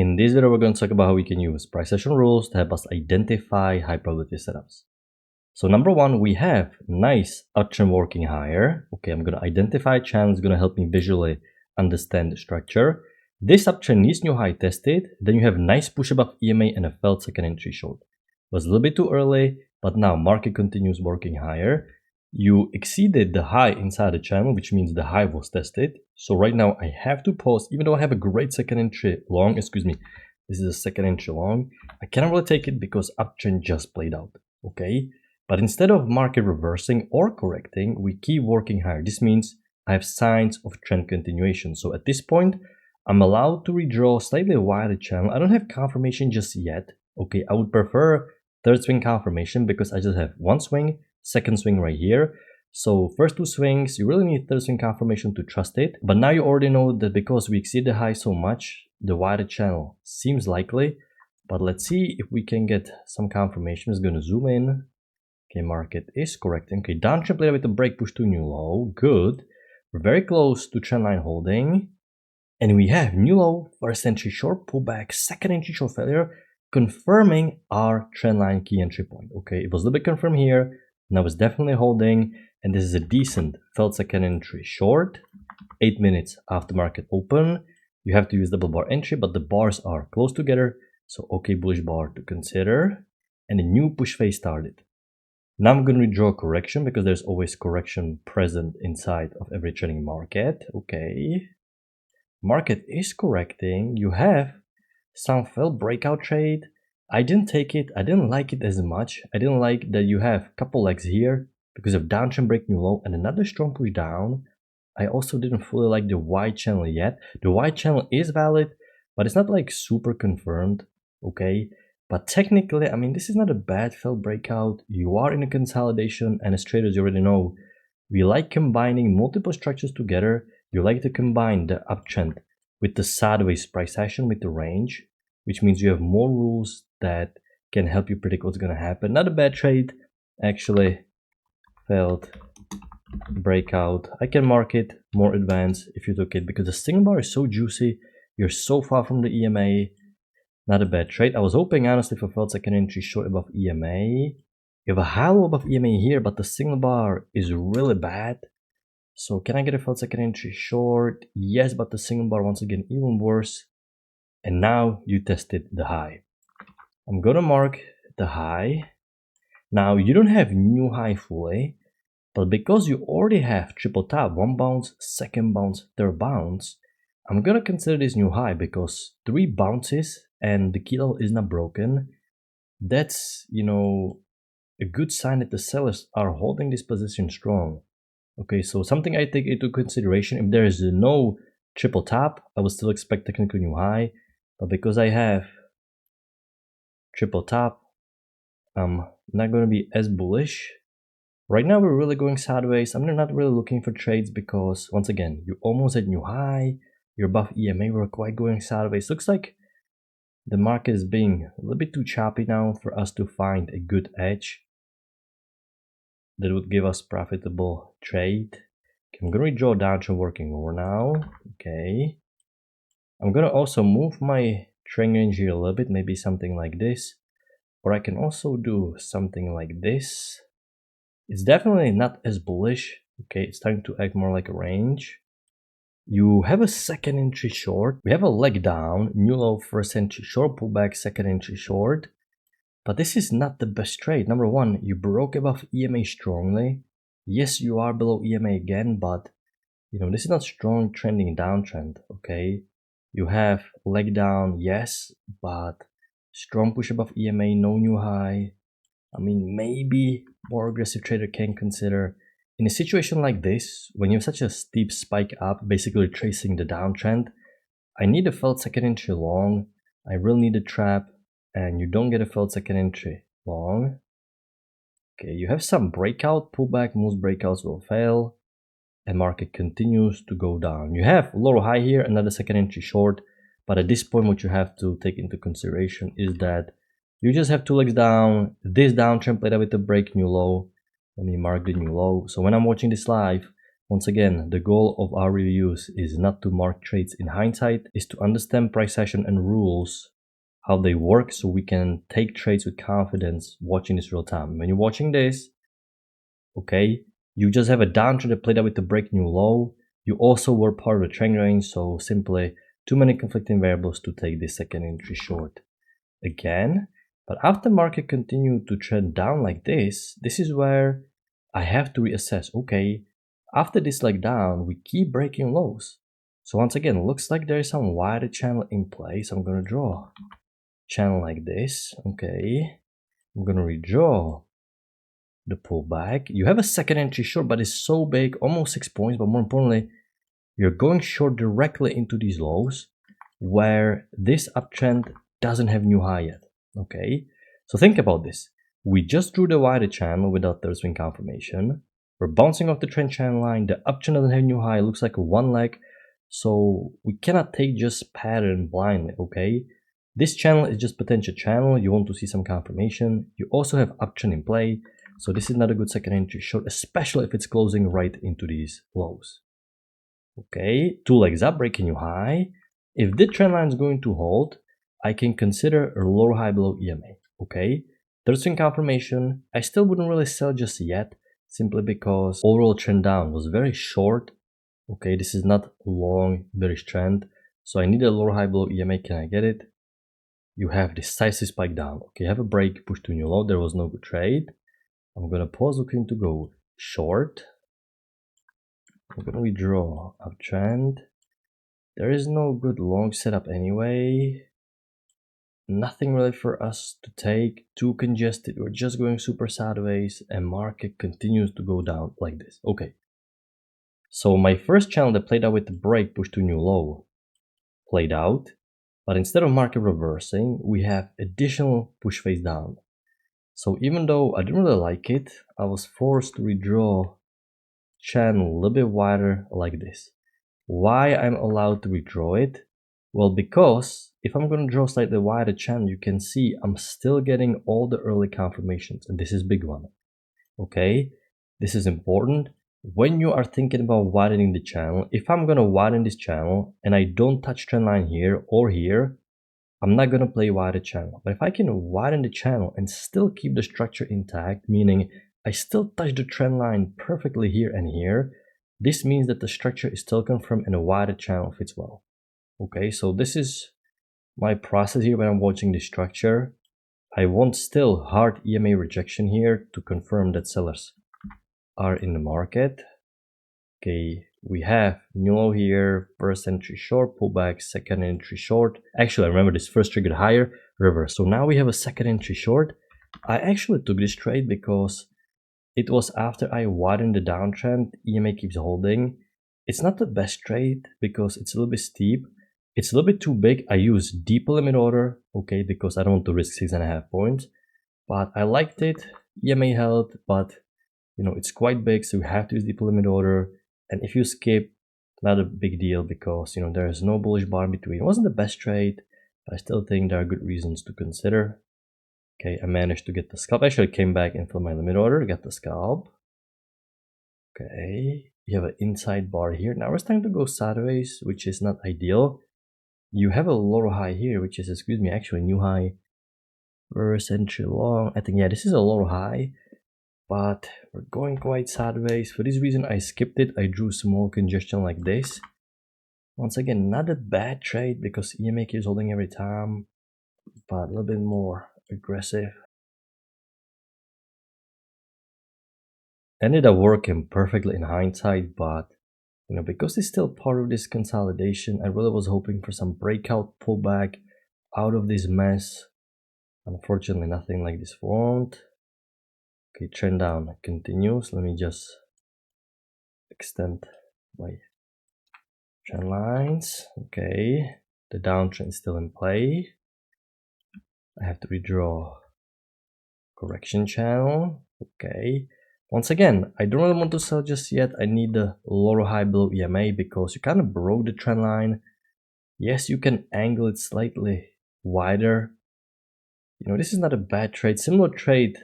In this video, we're going to talk about how we can use price action rules to help us identify high probability setups. So number one, we have nice uptrend working higher. Okay, I'm going to identify channels, going to help me visually understand the structure. This uptrend needs new high tested. Then you have nice push above EMA and a failed second entry short. Was a little bit too early, but now market continues working higher. You exceeded the high inside the channel, which means the high was tested. So right now I have to pause, even though I have a great second entry long, this is a second entry long. I cannot really take it because uptrend just played out, okay? But instead of market reversing or correcting, we keep working higher. This means I have signs of trend continuation. So at this point, I'm allowed to redraw slightly wider channel. I don't have confirmation just yet, okay? I would prefer third swing confirmation because I just have one swing, second swing right here. So first two swings, you really need third swing confirmation to trust it. But now you already know that because we exceed the high so much, the wider channel seems likely. But let's see if we can get some confirmation. I'm just going to zoom in. Okay, market is correcting. Okay, downtrend played with a break push to new low. Good. We're very close to trend line holding. And we have new low, first entry short pullback, second entry short failure, confirming our trend line key entry point. Okay, it was a little bit confirmed here. Now it's definitely holding, and this is a decent failed second entry short. 8 minutes after market open, you have to use double bar entry, but the bars are close together, so okay, bullish bar to consider, and a new push phase started. Now I'm going to draw a correction because there's always correction present inside of every trading market. Okay, market is correcting. You have some failed breakout trade. I didn't take it. I didn't like it as much. I didn't like that you have a couple legs here because of downtrend break new low and another strong push down. I also didn't fully like the white channel yet. The white channel is valid, but it's not like super confirmed, okay? But technically, I mean, this is not a bad failed breakout. You are in a consolidation, and as traders, you already know, we like combining multiple structures together. You like to combine the uptrend with the sideways price action with the range, which means you have more rules that can help you predict what's going to happen. Not a bad trade, actually. Failed breakout. I can mark it more advanced if you took it because the signal bar is so juicy. You're so far from the EMA. Not a bad trade. I was hoping honestly for failed second entry short above EMA. You have a high low above EMA here, but the signal bar is really bad. So can I get a failed second entry short? Yes, but the signal bar once again even worse. And now you tested the high. I'm gonna mark the high. Now you don't have new high fully, but because you already have triple top, one bounce, second bounce, third bounce, I'm gonna consider this new high because 3 bounces and the key level is not broken. That's, you know, a good sign that the sellers are holding this position strong. Okay, so something I take into consideration, if there is no triple top, I would still expect technical new high, but because I have triple top, I'm not going to be as bullish. Right now we're really going sideways. I'm not really looking for trades because once again, you almost hit new high, you're above EMA, we're quite going sideways. Looks like the market is being a little bit too choppy now for us to find a good edge that would give us profitable trade. Okay, I'm going to redraw downtrend working over now. Okay, I'm going to also move my trend range here a little bit, maybe something like this, or I can also do something like this. It's definitely not as bullish. Okay, it's starting to act more like a range. You have a second entry short. We have a leg down, new low, first entry short, pullback, second entry short. But this is not the best trade. Number one, you broke above EMA strongly. Yes, you are below EMA again, but you know, this is not strong trending downtrend, okay? You have leg down, yes, but strong push above EMA, no new high. I mean, maybe more aggressive trader can consider. In a situation like this, when you have such a steep spike up, basically tracing the downtrend, I need a failed second entry long. I really need a trap, and you don't get a failed second entry long. Okay, you have some breakout, pullback, most breakouts will fail, and market continues to go down. You have low high here, another second entry short, but at this point what you have to take into consideration is that you just have 2 legs down. This downtrend played out with the break new low. Let me mark the new low. So when I'm watching this live, Once again, the goal of our reviews is not to mark trades in hindsight, is to understand price action and rules, how they work, so we can take trades with confidence watching this real time. When you're watching this, okay, you just have a downtrend that played out with the break new low. You also were part of the trend range, so simply too many conflicting variables to take this second entry short again. But after market continued to trend down like this is where I have to reassess. Okay, after this leg down, we keep breaking lows. So once again, looks like there is some wider channel in place. I'm gonna draw channel like this. Okay, I'm gonna redraw the pullback. You have a second entry short, but it's so big, almost 6 points. But more importantly, you're going short directly into these lows where this uptrend doesn't have new high yet. Okay, so think about this. We just drew the wider channel without third swing confirmation. We're bouncing off the trend channel line. The uptrend doesn't have new high. It looks like a one leg. So we cannot take just pattern blindly, okay? This channel is just potential channel. You want to see some confirmation. You also have uptrend in play. So this is not a good second entry short, especially if it's closing right into these lows. Okay, 2 legs up, breaking new high. If this trend line is going to hold, I can consider a lower high below EMA. Okay, third swing confirmation. I still wouldn't really sell just yet, simply because overall trend down was very short. Okay, this is not long bearish trend, so I need a lower high below EMA. Can I get it? You have decisive spike down. Okay, have a break, push to new low. There was no good trade. I'm gonna pause, looking to go short. I'm gonna withdraw uptrend. There is no good long setup anyway. Nothing really for us to take. Too congested. We're just going super sideways and market continues to go down like this. Okay. So my first channel that played out with the break, push to new low, played out. But instead of market reversing, we have additional push face down. So even though I didn't really like it, I was forced to redraw channel a little bit wider like this. Why I'm allowed to redraw it? Well, because if I'm going to draw slightly wider channel, you can see I'm still getting all the early confirmations, and this is big one. Okay, this is important. When you are thinking about widening the channel, if I'm going to widen this channel and I don't touch trend line here or here, I'm not going to play wider channel. But if I can widen the channel and still keep the structure intact, meaning I still touch the trend line perfectly here and here, this means that the structure is still confirmed and a wider channel fits well. Okay, so this is my process here when I'm watching the structure. I want still hard EMA rejection here to confirm that sellers are in the market. Okay, we have new low here, first entry short, pullback, second entry short. Actually, I remember this first triggered higher, reverse. So now we have a second entry short. I actually took this trade because it was after I widened the downtrend. EMA keeps holding. It's not the best trade because it's a little bit steep. It's a little bit too big. I use deep limit order, okay, because I don't want to risk 6.5 points. But I liked it. EMA held, but you know, it's quite big, so you have to use deep limit order. And if you skip, not a big deal because, you know, there is no bullish bar in between. It wasn't the best trade, but I still think there are good reasons to consider. Okay, I managed to get the scalp. Actually, I came back and filled my limit order, got the scalp. Okay, you have an inside bar here. Now it's time to go sideways, which is not ideal. You have a lower high here, which is, excuse me, actually new high. First entry long. I think, yeah, this is a lower high. But we're going quite sideways. For this reason, I skipped it. I drew small congestion like this. Once again, not a bad trade because EMA keeps holding every time, but a little bit more aggressive. Ended up working perfectly in hindsight, but you know, because it's still part of this consolidation, I really was hoping for some breakout pullback out of this mess. Unfortunately, nothing like this formed. Okay, trend down continues. Let me just extend my trend lines. Okay, the downtrend is still in play. I have to redraw correction channel. Okay, once again, I don't really want to sell just yet. I need the lower high below EMA because you kind of broke the trend line. Yes, you can angle it slightly wider. You know, this is not a bad trade. Similar trade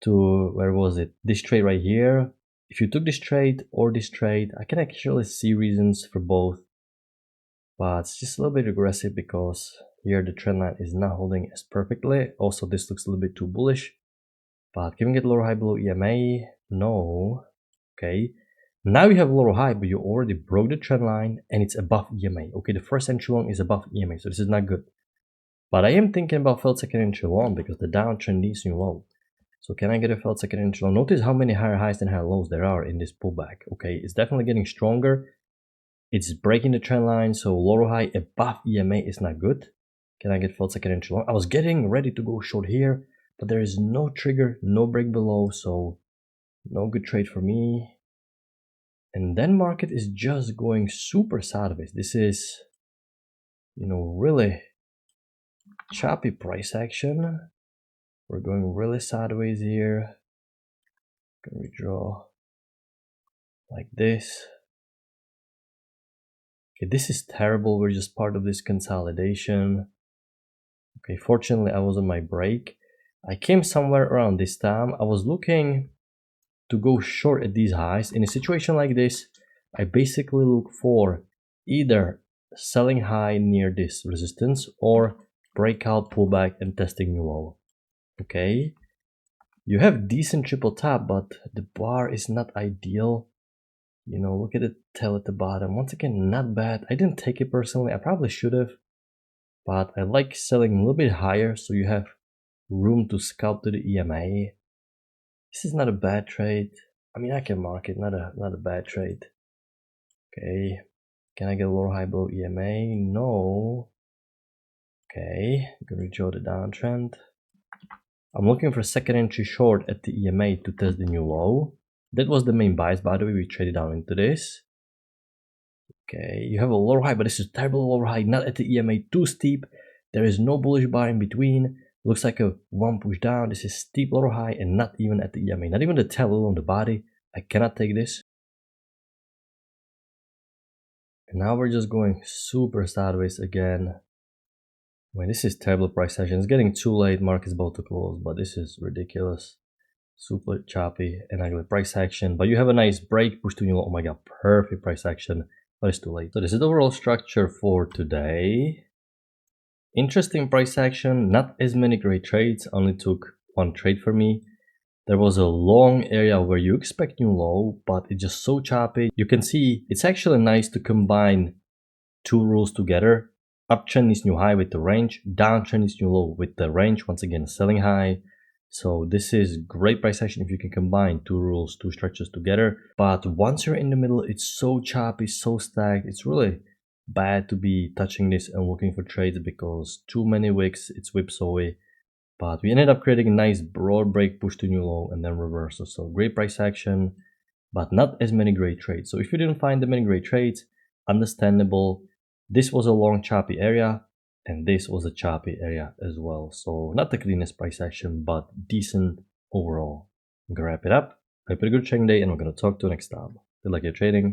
to, where was it? This trade right here. If you took this trade or this trade, I can actually see reasons for both, but it's just a little bit aggressive because here the trend line is not holding as perfectly. Also, this looks a little bit too bullish, but can we get lower high below EMA? No. Okay. Now you have lower high, but you already broke the trend line and it's above EMA. Okay, the first entry long is above EMA, so this is not good. But I am thinking about failed second entry long because the downtrend needs new low. So can I get a failed second entry long? Notice how many higher highs and higher lows there are in this pullback. Okay, it's definitely getting stronger. It's breaking the trend line, so lower high above EMA is not good. Can I get failed second entry long? I was getting ready to go short here, but there is no trigger, no break below, so no good trade for me. And then market is just going super sideways. This is, really choppy price action. We're going really sideways here. Can we draw like this? Okay, this is terrible. We're just part of this consolidation. Okay, fortunately I was on my break. I came somewhere around this time. I was looking to go short at these highs. In a situation like this, I basically look for either selling high near this resistance or breakout, pullback, and testing new low. Okay, you have decent triple top, but the bar is not ideal. Look at the tail at the bottom. Once again, not bad. I didn't take it personally. I probably should have, but I like selling a little bit higher so you have room to scalp to the EMA. This is not a bad trade. I mean, I can mark it, not a bad trade. Okay, can I get a lower high below EMA? No. Okay, I'm gonna redraw the downtrend. I'm looking for a second entry short at the EMA to test the new low. That was the main bias, by the way. We traded down into this. Okay, you have a lower high, but this is terrible lower high, not at the EMA, too steep. There is no bullish bar in between. Looks like a one push down. This is steep lower high and not even at the EMA, not even the tail on the body. I cannot take this. And now we're just going super sideways again. Well, this is terrible price action. It's getting too late. Market is about to close, but this is ridiculous. Super choppy and ugly price action. But you have a nice break, push to new low. Oh my god, perfect price action. But it's too late. So this is the overall structure for today. Interesting price action. Not as many great trades. Only took one trade for me. There was a long area where you expect new low, but it's just so choppy. You can see it's actually nice to combine two rules together. Uptrend is new high with the range, downtrend is new low with the range, once again selling high. So this is great price action if you can combine two rules, two structures together. But once you're in the middle, it's so choppy, so stacked. It's really bad to be touching this and looking for trades because too many wicks, it's whipsawy. But we ended up creating a nice broad break, push to new low, and then reversal. So great price action, but not as many great trades. So if you didn't find that many great trades, understandable. This was a long choppy area, and this was a choppy area as well. So not the cleanest price action, but decent overall. I'm gonna wrap it up. Hope you had a good trading day, and we're gonna talk to you next time. Good luck at trading.